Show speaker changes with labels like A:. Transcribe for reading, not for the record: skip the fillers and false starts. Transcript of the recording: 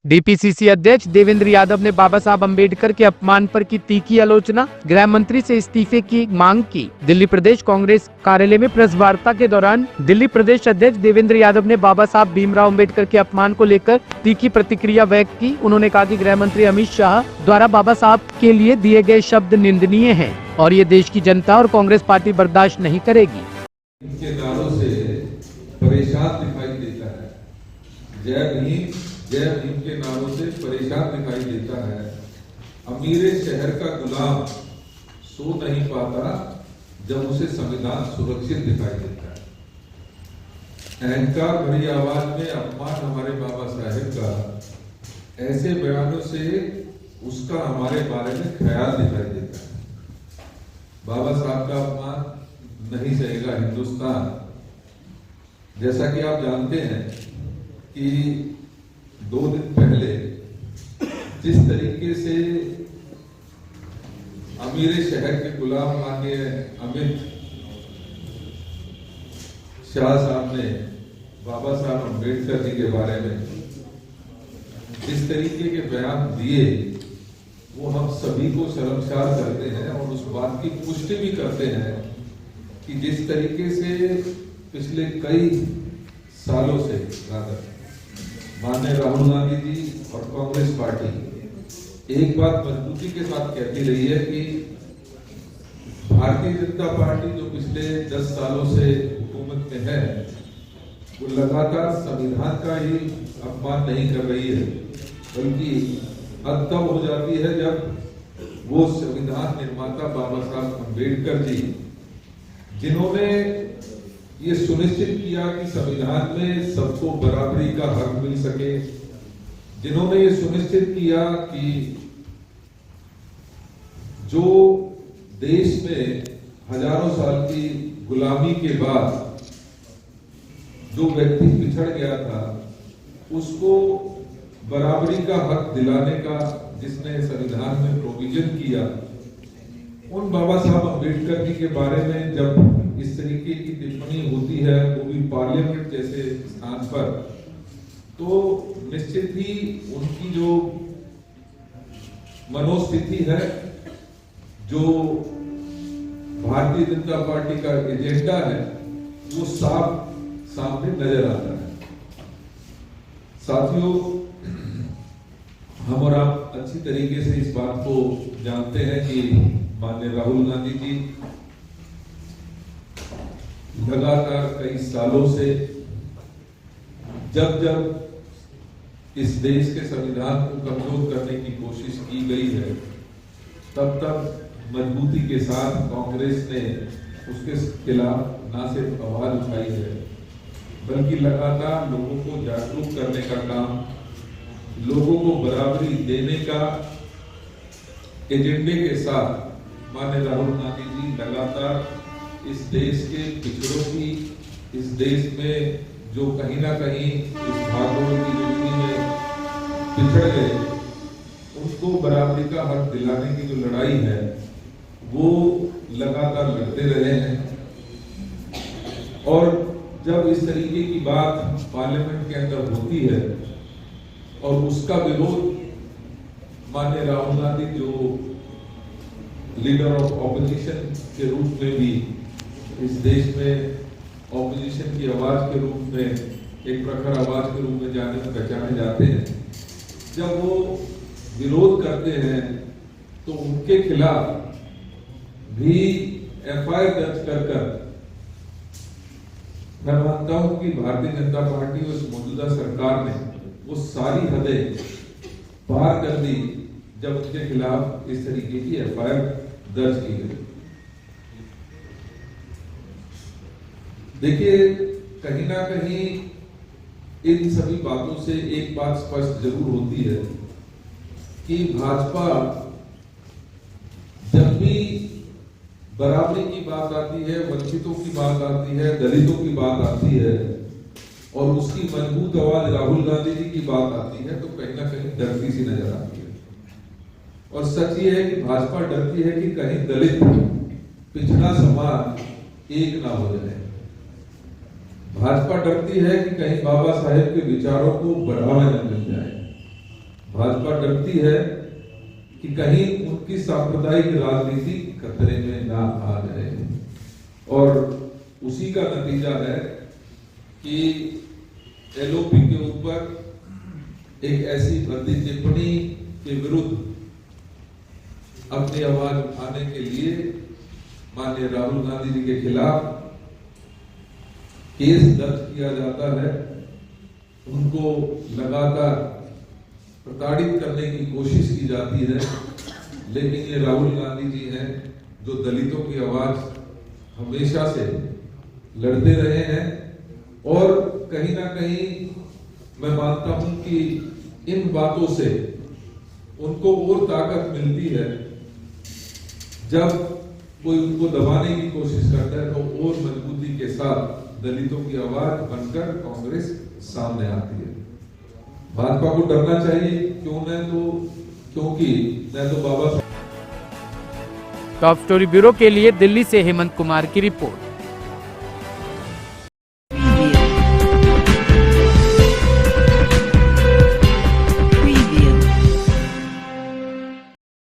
A: DPCC अध्यक्ष देवेंद्र यादव ने बाबा साहब अम्बेडकर के अपमान पर की तीखी आलोचना, गृह मंत्री से इस्तीफे की मांग की। दिल्ली प्रदेश कांग्रेस कार्यालय में प्रेस वार्ता के दौरान दिल्ली प्रदेश अध्यक्ष देवेंद्र यादव ने बाबा साहब भीमराव अम्बेडकर के अपमान को लेकर तीखी प्रतिक्रिया व्यक्त की। उन्होंने कहा कि गृह मंत्री अमित शाह द्वारा बाबा साहब के लिए दिए गए शब्द निंदनीय हैं और ये देश की जनता और कांग्रेस पार्टी बर्दाश्त नहीं करेगी।
B: इनके नारों से परेशान दिखाई देता है, जय भीम के नारों से परेशान दिखाई देता है। अमीरे शहर का गुलाम सो नहीं पाता जब उसे संविधान सुरक्षित दिखाई देता है। अहंकार भरी आवाज में अपमान हमारे बाबा साहेब का, ऐसे बयानों से उसका हमारे बारे में ख्याल दिखाई देता है। बाबा साहब का अपमान नहीं सहेगा हिंदुस्तान। जैसा कि आप जानते हैं कि 2 दिन पहले जिस तरीके से अमीरे शहर के गुलाम माननीय अमित शाह साहब ने बाबा साहब अम्बेडकर जी के बारे में जिस तरीके के बयान दिए, वो हम सभी को शर्मसार करते हैं और उस बात की पुष्टि भी करते हैं कि जिस तरीके से पिछले कई सालों से माननीय राहुल गांधी जी और कांग्रेस पार्टी एक बात मजबूती के साथ कहती रही है कि भारतीय जनता पार्टी जो पिछले 10 सालों से हुकूमत में है, वो लगातार संविधान का ही अपमान नहीं कर रही है, बल्कि हद तब हो जाती है जब वो संविधान निर्माता बाबा साहब अम्बेडकर जी, जिन्होंने ये सुनिश्चित किया कि संविधान में सबको बराबरी का हक मिल सके, जिन्होंने ये सुनिश्चित किया कि जो देश में हजारों साल की गुलामी के बाद जो व्यक्ति पिछड़ गया था, उसको बराबरी का हक दिलाने का जिसने संविधान में प्रोविजन किया, उन बाबा साहब अम्बेडकर जी के बारे में जब इस तरीके की टिप्पणी होती है, वो भी पार्लियामेंट जैसे स्थान पर, तो निश्चित ही उनकी जो मनोस्थिति है, जो भारतीय जनता पार्टी का एजेंडा है, वो साफ सामने नजर आता है। साथियों, हम और आप अच्छी तरीके से इस बात को जानते हैं कि माननीय राहुल गांधी जी लगातार कई सालों से जब इस देश के संविधान को कमजोर करने की कोशिश की गई है, तब मजबूती के साथ कांग्रेस ने उसके खिलाफ ना सिर्फ आवाज उठाई है, बल्कि लगातार लोगों को जागरूक करने का काम, लोगों को बराबरी देने का एजेंडे के साथ माननीय राहुल गांधी जी लगातार इस देश के पिछड़ों की, इस देश में जो कहीं ना कहीं इस भागदौड़ की जिंदगी में पिछड़ गए, उनको बराबरी का हक दिलाने की जो लड़ाई है, वो लगातार लड़ते रहे हैं। और जब इस तरीके की बात पार्लियामेंट के अंदर होती है और उसका विरोध माननीय राहुल गांधी जो लीडर ऑफ ऑपोजिशन के रूप में भी इस देश में ऑपोजिशन की आवाज के रूप में, एक प्रखर आवाज के रूप में पहचाने जाते हैं, जब वो विरोध करते हैं तो उनके खिलाफ भी एफआईआर दर्ज कर मैं मानता हूं कि भारतीय जनता पार्टी और मौजूदा सरकार ने वो सारी हदें पार कर दी जब उनके खिलाफ इस तरीके की एफआईआर दर्ज की गई। देखिए, कहीं ना कहीं इन सभी बातों से एक बात स्पष्ट जरूर होती है कि भाजपा जब भी बराबरी की बात आती है, वंचितों की बात आती है, दलितों की बात आती है और उसकी मजबूत आवाज राहुल गांधी जी की बात आती है, तो कहीं ना कहीं डरती सी नजर आती है। और सच ये है कि भाजपा डरती है कि कहीं दलित पिछड़ा समाज एक ना हो जाए। भाजपा डरती है कि कहीं बाबा साहेब के विचारों को बढ़ावा न मिल जाए। भाजपा डरती है कि कहीं उनकी सांप्रदायिक राजनीति खतरे में ना आ जाए, और उसी का नतीजा है कि एलओपी के ऊपर एक ऐसी भद्दी टिप्पणी के विरुद्ध अपनी आवाज उठाने के लिए माननीय राहुल गांधी जी के खिलाफ केस दर्ज किया जाता है। उनको लगातार प्रताड़ित करने की कोशिश की जाती है, लेकिन ये राहुल गांधी जी हैं जो दलितों की आवाज हमेशा से लड़ते रहे हैं, और कहीं ना कहीं मैं मानता हूं कि इन बातों से उनको और ताकत मिलती है। जब कोई उनको दबाने की कोशिश करता है तो और मजबूती के साथ दलितों की आवाज बनकर कांग्रेस सामने आती है। भाजपा को डरना चाहिए, क्योंकि न तो बाबा।
A: टॉप स्टोरी ब्यूरो के लिए दिल्ली से हेमंत कुमार की रिपोर्ट।